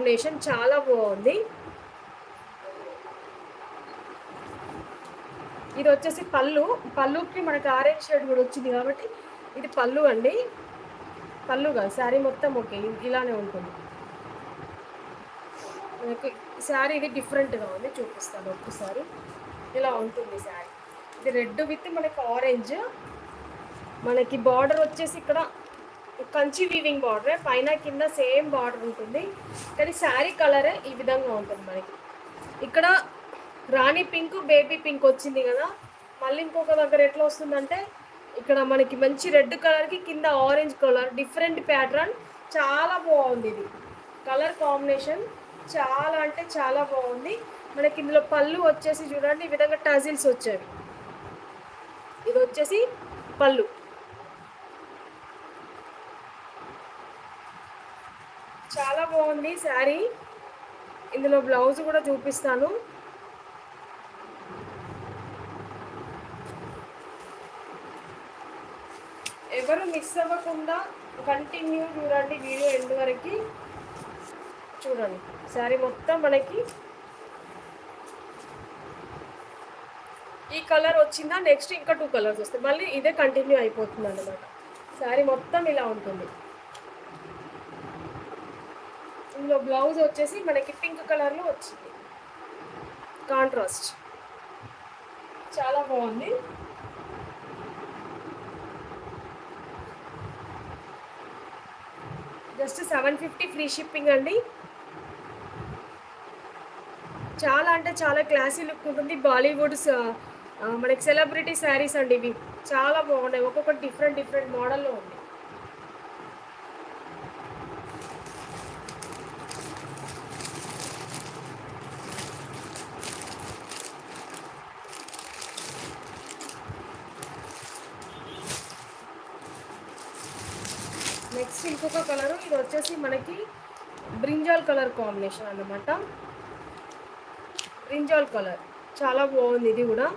Combination చాలా బాగుంది. ఇది వచ్చేసి పళ్ళుకి మనకి ఆరెంజ్ షేడ్ కూడా వచ్చింది కాబట్టి ఇది పళ్ళు అండి. పళ్ళు కాదు, శారీ మొత్తం ఓకే ఇలానే ఉంటుంది. మనకి శారీ ఇది డిఫరెంట్గా ఉంది, చూపిస్తాను ఒక్కసారి. ఇలా ఉంటుంది శారీ. ఇది రెడ్ విత్ మనకి ఆరెంజ్. మనకి బార్డర్ వచ్చేసి ఇక్కడ కంచి వీవింగ్ బార్డర్, పైన కింద సేమ్ బార్డర్ ఉంటుంది, కానీ శారీ కలరే ఈ విధంగా ఉంటుంది మనకి. ఇక్కడ రాణి పింక్, బేబీ పింక్ వచ్చింది కదా, మళ్ళీ ఇంకొక దగ్గర ఎట్లా వస్తుందంటే ఇక్కడ మనకి మంచి రెడ్ కలర్కి కింద ఆరెంజ్ కలర్, డిఫరెంట్ ప్యాటర్న్. చాలా బాగుంది ఇది కలర్ కాంబినేషన్, చాలా అంటే చాలా బాగుంది. మనకి ఇందులో పళ్ళు వచ్చేసి చూడండి ఈ విధంగా టజిల్స్ వచ్చేవి. ఇది వచ్చేసి పళ్ళు. చాలా బాగుంది శారీ. ఇందులో బ్లౌజ్ కూడా చూపిస్తాను. ఎవరు మిస్ అవ్వకుండా కంటిన్యూ చూడండి వీడియో ఎండ్ వరకు చూడండి. శారీ మొత్తం మనకి ఈ కలర్ వచ్చిందా, నెక్స్ట్ ఇంకా 2 కలర్స్ వస్తాయి, మళ్ళీ ఇదే కంటిన్యూ అయిపోతుంది అన్నమాట. శారీ మొత్తం ఇలా ఉంటుంది. ఇందులో బ్లౌజ్ వచ్చేసి మనకి పింక్ కలర్లో వచ్చింది, కాంట్రాస్ట్. చాలా బాగుంది. జస్ట్ 750 ఫ్రీ షిప్పింగ్ అండి. చాలా అంటే చాలా క్లాసీ లుక్ ఉంటుంది. బాలీవుడ్ మనకి సెలబ్రిటీ శారీస్ అండి ఇవి, చాలా బాగున్నాయి. ఒక్కొక్కటి డిఫరెంట్ మోడల్లో ఉంది. నెక్స్ట్ ఇంకొక కలరు, ఇది వచ్చేసి మనకి బ్రింజాల్ కలర్ కాంబినేషన్ అన్నమాట. బ్రింజాల్ కలర్ చాలా బాగుంది. ఇది కూడా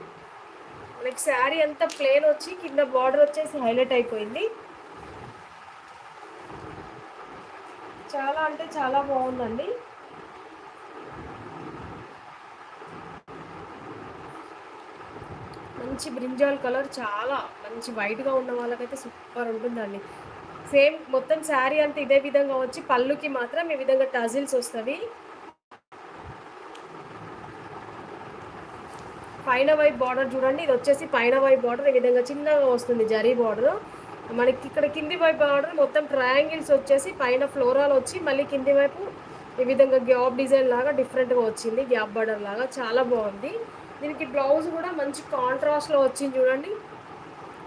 మనకి శారీ అంతా ప్లేన్ వచ్చి కింద బార్డర్ వచ్చేసి హైలైట్ అయిపోయింది. చాలా అంటే చాలా బాగుందండి. మంచి బ్రింజాల్ కలర్, చాలా మంచి వైట్గా ఉన్న వాళ్ళకైతే సూపర్ ఉంటుందండి. సేమ్ మొత్తం శారీ అంతా ఇదే విధంగా వచ్చి పళ్ళుకి మాత్రం ఈ విధంగా టజిల్స్ వస్తుంది. పైన వైపు బార్డర్ చూడండి, ఇది వచ్చేసి పైన వైపు బార్డర్ ఈ విధంగా చిన్నగా వస్తుంది జరీ బార్డర్. మనకి ఇక్కడ కింది వైపు బార్డర్ మొత్తం ట్రయాంగిల్స్ వచ్చేసి పైన ఫ్లోరాల్ వచ్చి మళ్ళీ కింది వైపు ఈ విధంగా గ్యాప్ డిజైన్ లాగా డిఫరెంట్గా వచ్చింది, గ్యాప్ బార్డర్ లాగా చాలా బాగుంది. దీనికి బ్లౌజ్ కూడా మంచి కాంట్రాస్ట్లో వచ్చింది చూడండి,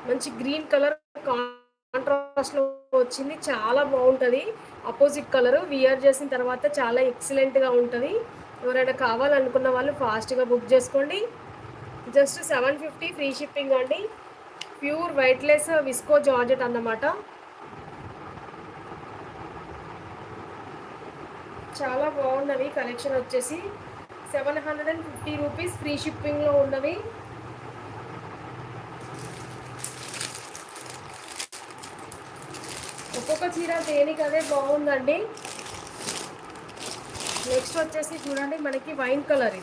మంచి గ్రీన్ కలర్ కాంట్రాస్ట్లో వచ్చింది, చాలా బాగుంటుంది. అపోజిట్ కలర్ వియర్ చేసిన తర్వాత చాలా ఎక్సలెంట్గా ఉంటుంది. ఎవరైనా కావాలనుకున్న వాళ్ళు ఫాస్ట్గా బుక్ చేసుకోండి. జస్ట్ 750 ఫ్రీ షిప్పింగ్ అండి. ప్యూర్ వైట్లెస్ విస్కో జార్జెట్ అన్నమాట. చాలా బాగున్నవి కలెక్షన్ వచ్చేసి 750 రూపీస్ ఫ్రీ షిప్పింగ్లో ఉన్నవి. ఒక్కొక్క చీర దేనికి అదే బాగుందండి. నెక్స్ట్ వచ్చేసి చూడండి మనకి వైన్ కలర్,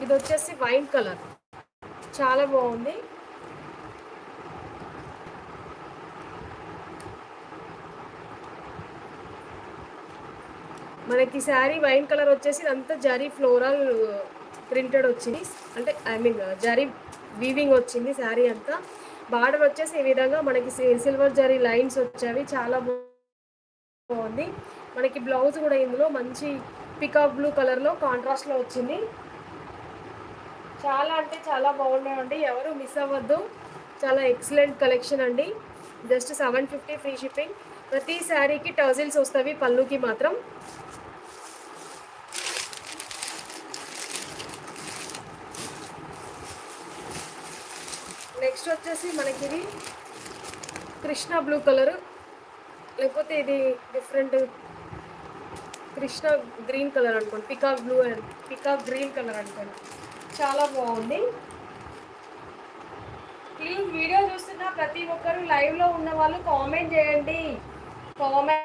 ఇది వచ్చేసి వైన్ కలర్ చాలా బాగుంది. మనకి శారీ వైన్ కలర్ వచ్చేసి అంతా జరీ ఫ్లోరల్ ప్రింటెడ్ వచ్చింది, అంటే ఐ మీన్ జరీ వీవింగ్ వచ్చింది శారీ అంతా. బార్డర్ వచ్చేసి ఈ విధంగా మనకి సిల్వర్ జరీ లైన్స్ వచ్చేవి, చాలా బాగుంది. మనకి బ్లౌజ్ కూడా ఇందులో మంచి పికాక్ బ్లూ కలర్లో కాంట్రాస్ట్లో వచ్చింది. చాలా అంటే చాలా బాగున్నాయండి, ఎవరు మిస్ అవ్వద్దు. చాలా ఎక్సలెంట్ కలెక్షన్ అండి. Just 750 free shipping. ప్రతి శారీకి టజిల్స్ వస్తాయి పళ్ళుకి మాత్రం. నెక్స్ట్ వచ్చేసి మనకి ఇది కృష్ణ బ్లూ కలరు, లేకపోతే ఇది డిఫరెంట్ కృష్ణ గ్రీన్ కలర్ అనుకోండి, peacock blue and peacock green colour అనుకోండి, చాలా బాగుంది. ప్లీజ్ వీడియో చూస్తున్న ప్రతి ఒక్కరు లైవ్లో ఉన్న వాళ్ళు కామెంట్ చేయండి. కామెంట్